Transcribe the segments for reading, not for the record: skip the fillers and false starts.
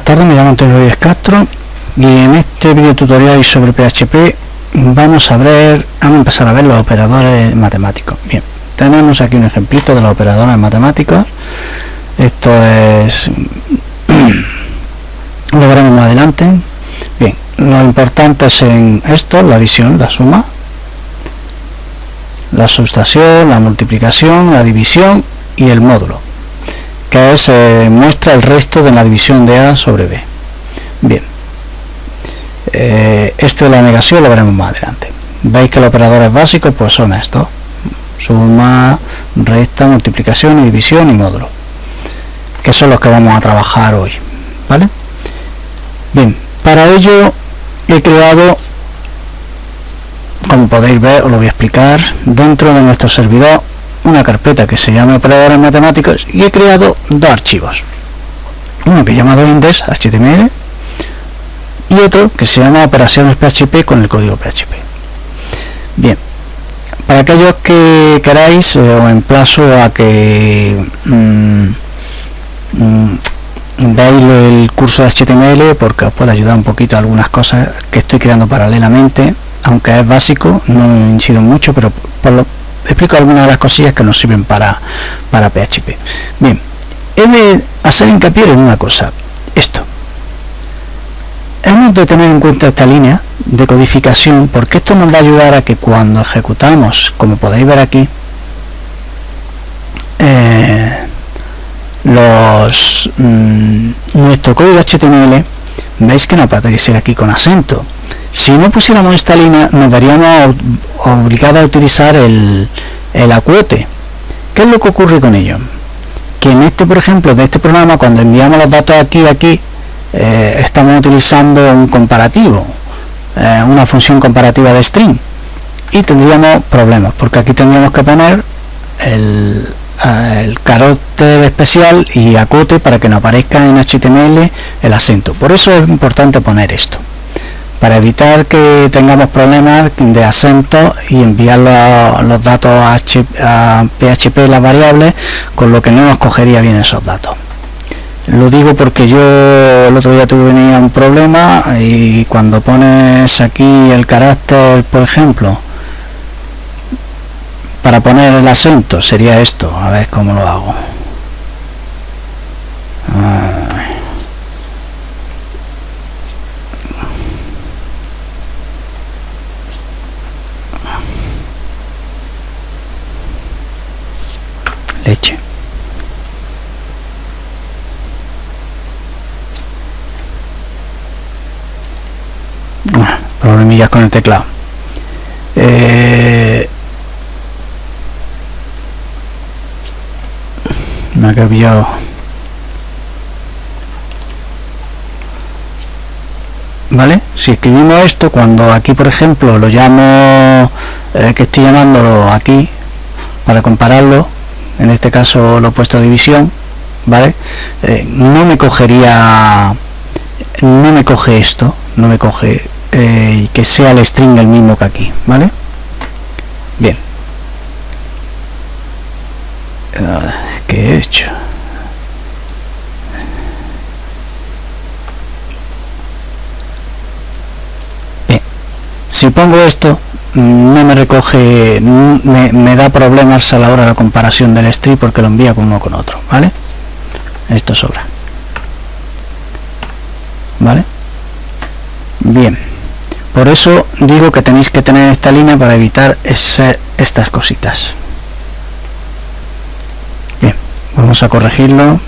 tardes, me llamo Antonio Rodríguez Castro y en este video tutorial sobre PHP vamos a empezar a ver los operadores matemáticos. Bien, tenemos aquí un ejemplito de los operadores matemáticos. Esto es lo veremos más adelante. Bien, lo importante es en esto: la adición, la suma, la sustracción, la multiplicación, la división y el módulo, que es muestra el resto de la división de A sobre B. Bien, este de la negación lo veremos más adelante. Veis que los operadores básicos pues son estos: suma, resta, multiplicación y división y módulo, que son los que vamos a trabajar hoy, ¿vale? Bien, para ello he creado, como podéis ver, os lo voy a explicar, dentro de nuestro servidor una carpeta que se llama operadores matemáticos, y he creado dos archivos, uno que he llamado index.html y otro que se llama operaciones PHP con el código PHP. Bien, para aquellos que queráis, os emplazo a que veáis el curso de HTML, porque os puede ayudar un poquito a algunas cosas que estoy creando paralelamente, aunque es básico, no incido mucho, pero explico algunas de las cosillas que nos sirven para PHP. Bien, he de hacer hincapié en una cosa: esto. Hemos de tener en cuenta esta línea de codificación, porque esto nos va a ayudar a que cuando ejecutamos, como podéis ver aquí, nuestro código HTML, veis que no aparece aquí con acento. Si no pusiéramos esta línea, nos veríamos obligados a utilizar el acote. ¿Qué es lo que ocurre con ello? Que en este, por ejemplo, de este programa, cuando enviamos los datos aquí, estamos utilizando un comparativo, una función comparativa de string, y tendríamos problemas, porque aquí tendríamos que poner el carácter especial y acote para que no aparezca en HTML el acento. Por eso es importante poner esto, para evitar que tengamos problemas de acento y enviar los datos a PHP, las variables, con lo que no nos cogería bien esos datos. Lo digo porque yo el otro día tenía un problema, y cuando pones aquí el carácter, por ejemplo, para poner el acento, sería esto. A ver cómo lo hago. Leche. Problemillas con el teclado. Me ha cambiado. ¿Vale? Si escribimos esto, cuando aquí, por ejemplo, lo llamo, que estoy llamándolo aquí para compararlo, en este caso lo he puesto división, ¿vale? No me cogería, no me coge esto, no me coge que sea el string el mismo que aquí, ¿vale? Bien. ¿Qué he hecho? Bien. Si pongo esto, no me recoge, me da problemas a la hora de la comparación del string, porque lo envía con uno con otro, ¿vale? Esto sobra, ¿vale? Bien, por eso digo que tenéis que tener esta línea para evitar estas cositas. Bien, vamos a corregirlo.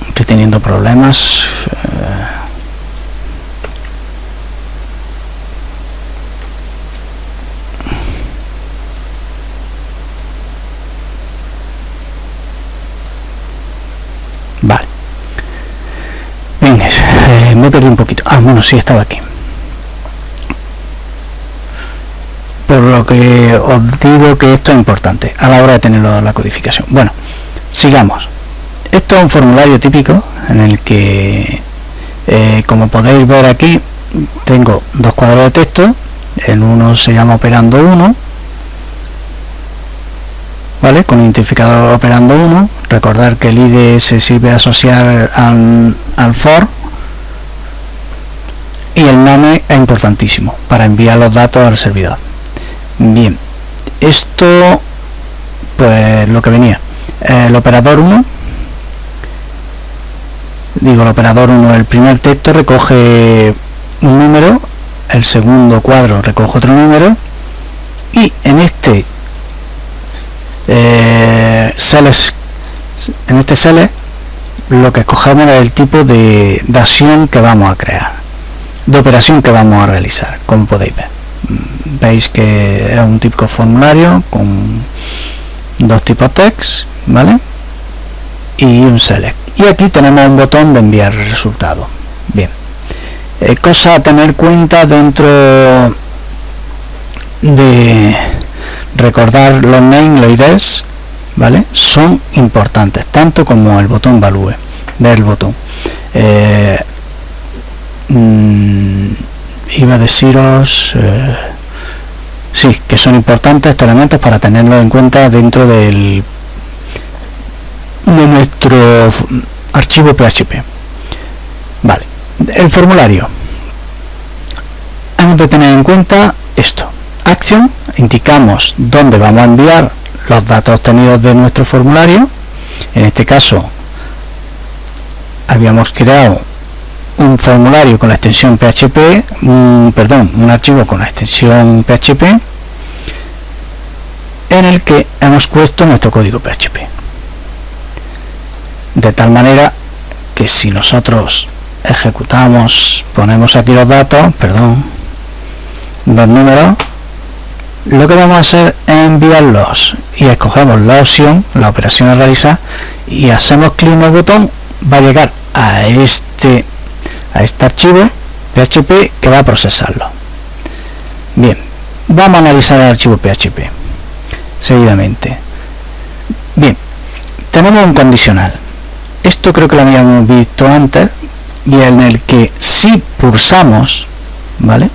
Estoy teniendo problemas. Vale. Venga, me perdí un poquito. Bueno, sí, estaba aquí. Por lo que os digo que esto es importante a la hora de tener la codificación. Bueno, sigamos. Esto es un formulario típico en el que, como podéis ver aquí, tengo dos cuadros de texto. En uno se llama operando 1 ¿vale? Con identificador operando 1. Recordar que el ID se sirve a asociar al for, y el name es importantísimo para enviar los datos al servidor. Bien, esto pues lo que venía. El operador 1, el primer texto recoge un número, el segundo cuadro recoge otro número, y en este select lo que escogemos es el tipo de acción que vamos a crear, de operación que vamos a realizar. Como podéis ver, veis que es un típico formulario con dos tipos text, ¿vale? Y un select, y aquí tenemos un botón de enviar el resultado. Bien, cosa a tener en cuenta dentro de recordar los names, los IDs, ¿vale? Son importantes, tanto como el botón value del botón. Iba a deciros sí, que son importantes estos elementos para tenerlos en cuenta dentro de nuestro archivo PHP. Vale, el formulario, hemos de tener en cuenta esto. Action, indicamos dónde vamos a enviar los datos obtenidos de nuestro formulario. En este caso habíamos creado un formulario con la extensión PHP, un archivo con la extensión PHP, en el que hemos puesto nuestro código PHP, de tal manera que si nosotros ejecutamos, ponemos aquí los datos, los números, lo que vamos a hacer es enviarlos, y escogemos la opción, la operación a realizar, y hacemos clic en el botón, va a llegar a este archivo PHP que va a procesarlo. Bien, vamos a analizar el archivo PHP seguidamente. Bien, tenemos un condicional. Esto creo que lo habíamos visto antes, y en el que si pulsamos, ¿vale?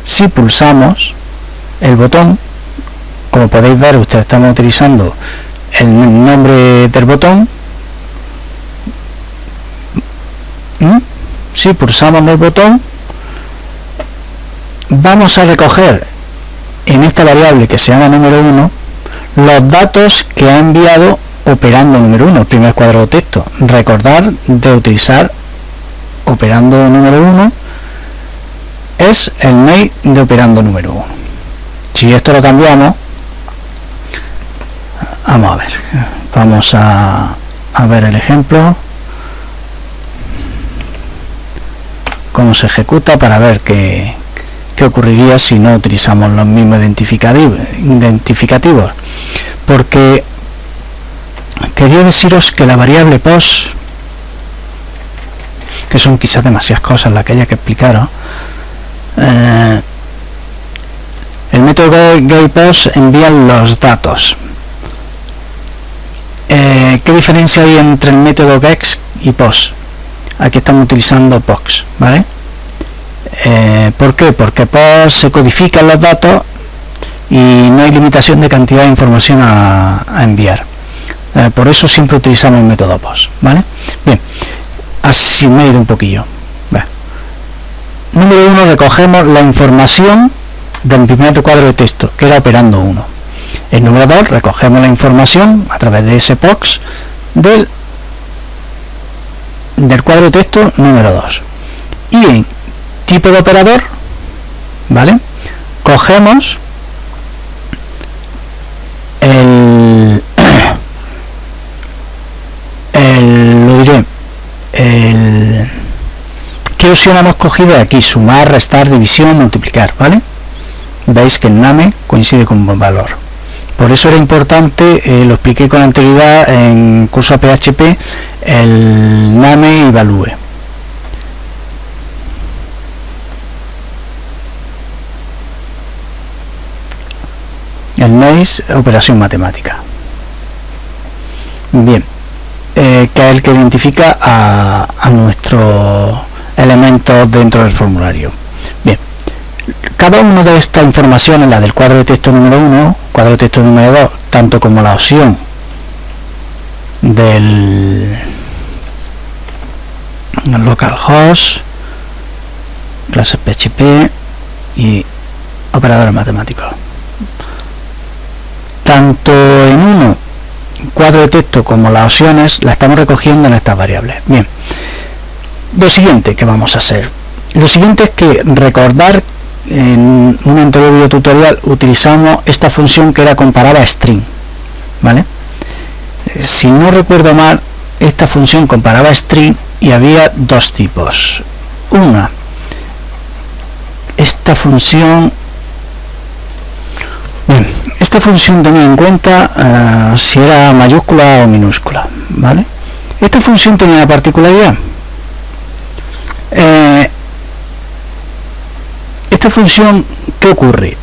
Si pulsamos el botón, como podéis ver, ustedes estamos utilizando el nombre del botón. Si pulsamos el botón, vamos a recoger en esta variable que se llama número 1 los datos que ha enviado operando número 1, el primer cuadro de texto. Recordar de utilizar operando número 1, es el mail de operando número 1. Si esto lo cambiamos, vamos a ver, vamos a ver el ejemplo, cómo se ejecuta, para ver qué ocurriría si no utilizamos los mismos identificativos. Porque quería deciros que la variable post, que son quizás demasiadas cosas las que haya que explicaros, el método getPost envía los datos. ¿Qué diferencia hay entre el método get y post? Aquí estamos utilizando POST, ¿vale? ¿Por qué? Porque post se codifican los datos y no hay limitación de cantidad de información a enviar. Por eso siempre utilizamos el método post, ¿vale? Bien, así me he ido un poquillo. Número 1, recogemos la información del primer cuadro de texto, que era operando 1. El número 2, recogemos la información a través de ese POST del cuadro de texto número 2. Y en tipo de operador, ¿vale? Cogemos ¿qué opción hemos cogido aquí? Sumar, restar, división, multiplicar, ¿vale? Veis que el name coincide con un valor. Por eso era importante, lo expliqué con anterioridad en curso PHP, el name y value. El name es operación matemática. Bien, que es el que identifica a nuestros elementos dentro del formulario. Bien, cada una de estas informaciones, la del cuadro de texto número 1, cuadro de texto número 2, tanto como la opción del localhost, clases PHP y operadores matemáticos. Tanto en uno, cuadro de texto, como las opciones las estamos recogiendo en estas variables. Bien, lo siguiente que vamos a hacer, lo siguiente es que recordar en un anterior video tutorial utilizamos esta función que era comparaba string, ¿vale? Si no recuerdo mal, esta función comparaba string y había dos tipos. Una, esta función, bien, esta función tenía en cuenta si era mayúscula o minúscula, ¿vale? Esta función tenía una particularidad. Esta función, ¿qué ocurre?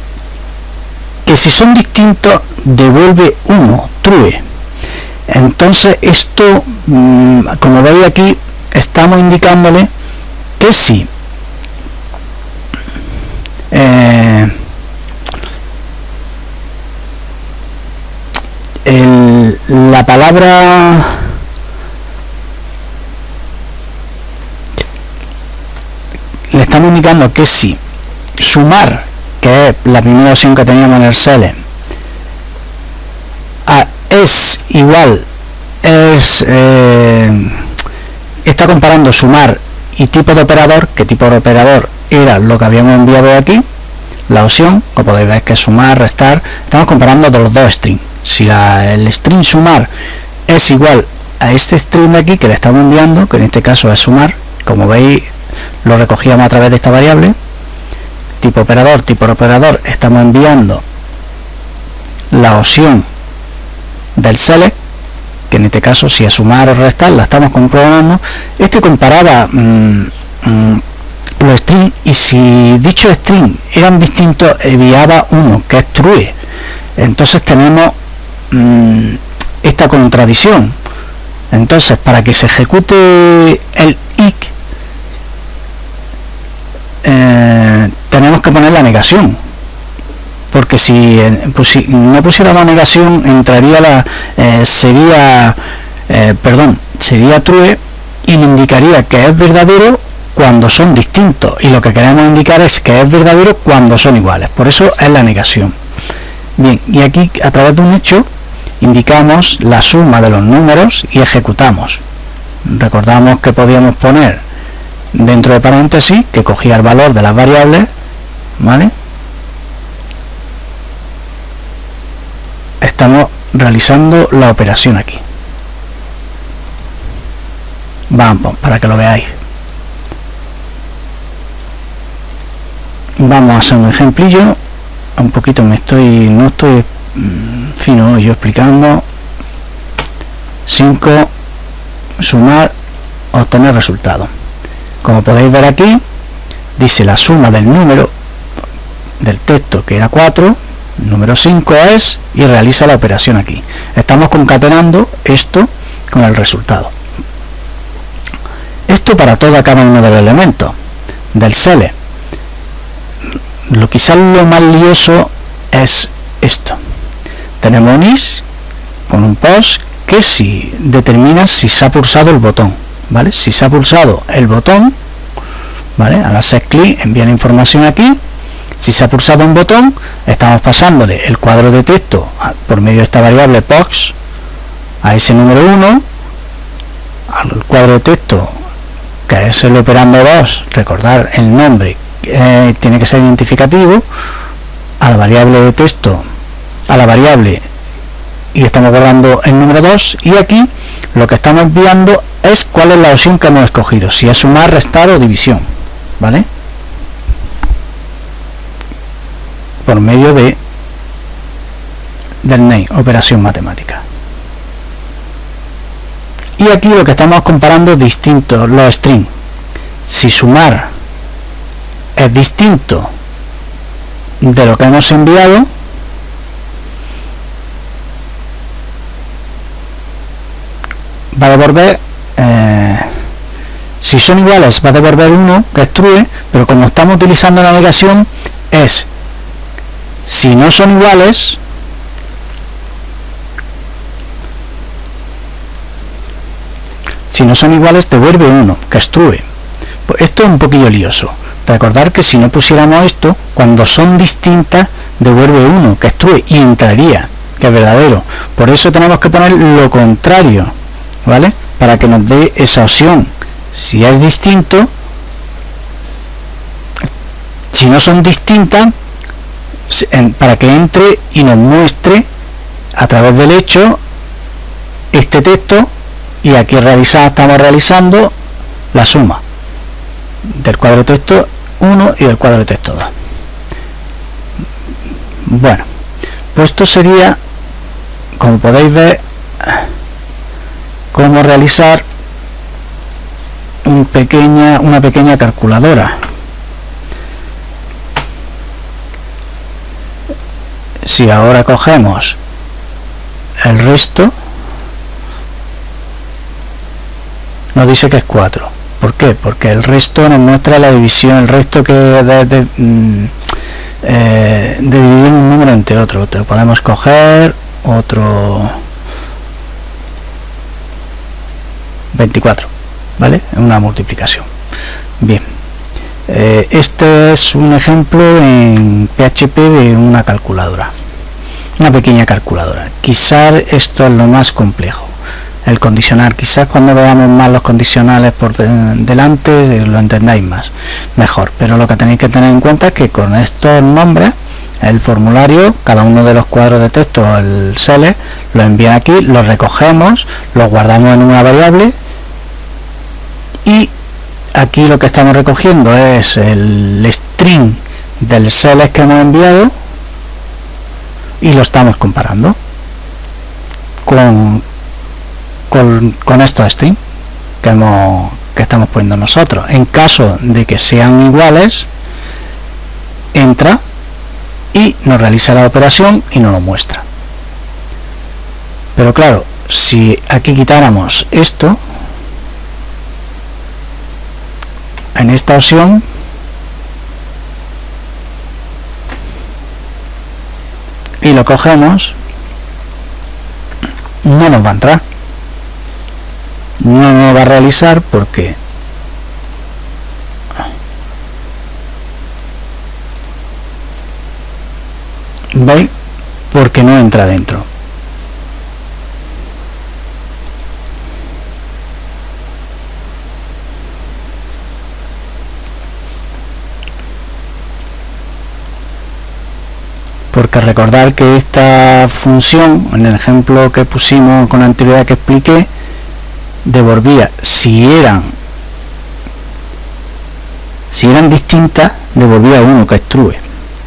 Que si son distintos devuelve 1, true. Entonces esto, como veis aquí, estamos indicándole que si la palabra le estamos indicando que si sumar, que es la primera opción que teníamos en el select, es igual, está comparando sumar y tipo de operador, que tipo de operador era lo que habíamos enviado aquí, la opción, como podéis ver, que es sumar, restar, estamos comparando de los dos strings. Si el string sumar es igual a este string de aquí que le estamos enviando, que en este caso es sumar, como veis lo recogíamos a través de esta variable, tipo de operador, estamos enviando la opción del select, que en este caso si es sumar o restar, la estamos comprobando. Este comparaba los strings, y si dichos strings eran distintos enviaba uno, que es true. Entonces tenemos esta contradicción. Entonces, para que se ejecute el IC, tenemos que poner la negación, porque si no pusiéramos negación, entraría sería true y le indicaría que es verdadero cuando son distintos, y lo que queremos indicar es que es verdadero cuando son iguales. Por eso es la negación. Bien, y aquí a través de un hecho indicamos la suma de los números y ejecutamos. Recordamos que podíamos poner dentro de paréntesis que cogía el valor de las variables, ¿vale? Estamos realizando la operación aquí. Vamos, para que lo veáis. Vamos a hacer un ejemplillo. Un poquito no estoy fino yo explicando. 5, sumar, obtener resultado. Como podéis ver aquí, dice la suma del número del texto, que era 4, número 5 es, y realiza la operación aquí. Estamos concatenando esto con el resultado. Esto para cada uno de los elementos del select. Quizás lo más lioso es esto. Tenemos un is con un post que si determina si se ha pulsado el botón, ¿vale? Si se ha pulsado el botón, ¿vale? Al hacer clic envía la información aquí. Si se ha pulsado un botón, estamos pasándole el cuadro de texto por medio de esta variable post a ese número 1, al cuadro de texto que es el operando 2, recordar el nombre tiene que ser identificativo, a la variable de texto, a la variable, y estamos guardando el número 2, y aquí lo que estamos enviando es cuál es la opción que hemos escogido, si es sumar, restar o división, ¿vale? Por medio del name, operación matemática. Y aquí lo que estamos comparando distintos los strings. Si sumar es distinto de lo que hemos enviado, va a devolver, si son iguales va a devolver 1, que es true, pero como estamos utilizando la negación, es si no son iguales, Si no son iguales, devuelve 1, que es true. Pues esto es un poquillo lioso. Recordar que si no pusiéramos esto, cuando son distintas, devuelve 1, que es true, y entraría, que es verdadero. Por eso tenemos que poner lo contrario, ¿vale? Para que nos dé esa opción. Si es distinto, si no son distintas, para que entre y nos muestre a través del hecho este texto, y aquí estamos realizando la suma del cuadro de texto 1 y del cuadro de texto 2. Bueno, pues esto sería, como podéis ver, cómo realizar una pequeña calculadora. Si ahora cogemos el resto, nos dice que es 4. ¿Por qué? Porque el resto nos muestra la división, el resto que de dividir un número entre otro. Podemos coger otro 24, ¿vale? Una multiplicación. Bien, este es un ejemplo en PHP de una calculadora, una pequeña calculadora. Quizás esto es lo más complejo, el condicional. Quizás cuando veamos más los condicionales por delante lo entendáis mejor, pero lo que tenéis que tener en cuenta es que con estos nombres, el formulario, cada uno de los cuadros de texto, el select, lo envía aquí, lo recogemos, lo guardamos en una variable, y aquí lo que estamos recogiendo es el string del select que hemos enviado, y lo estamos comparando con estos strings que estamos poniendo nosotros. En caso de que sean iguales, entra y nos realiza la operación y nos lo muestra. Pero claro, si aquí quitáramos esto, en esta opción, y lo cogemos, no nos va a entrar, no nos va a realizar, porque ¿veis? Porque no entra dentro. Porque recordar que esta función, en el ejemplo que pusimos con anterioridad que expliqué, devolvía, si eran distintas, devolvía 1, que es true.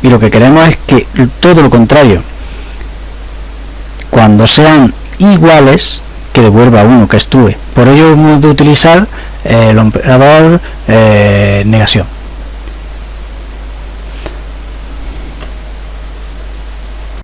Y lo que queremos es que todo lo contrario, cuando sean iguales, que devuelva 1, que es true. Por ello hemos de utilizar el operador negación.